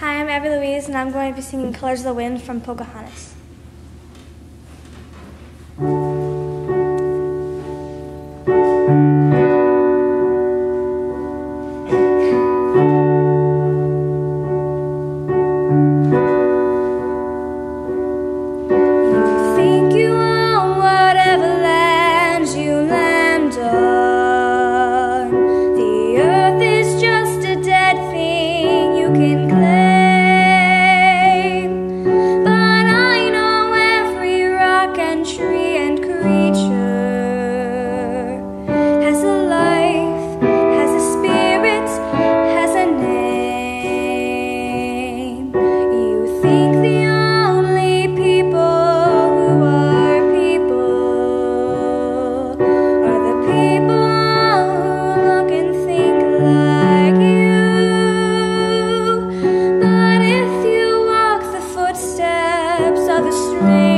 Hi, I'm Abby Louise, and I'm going to be singing Colors of the Wind from Pocahontas. You think you own whatever land you land on. The earth is just a dead thing you can claim. Tree and creature has a life, has a spirit, has a name. You think the only people who are people are the people who look and think like you. But if you walk the footsteps of a stranger,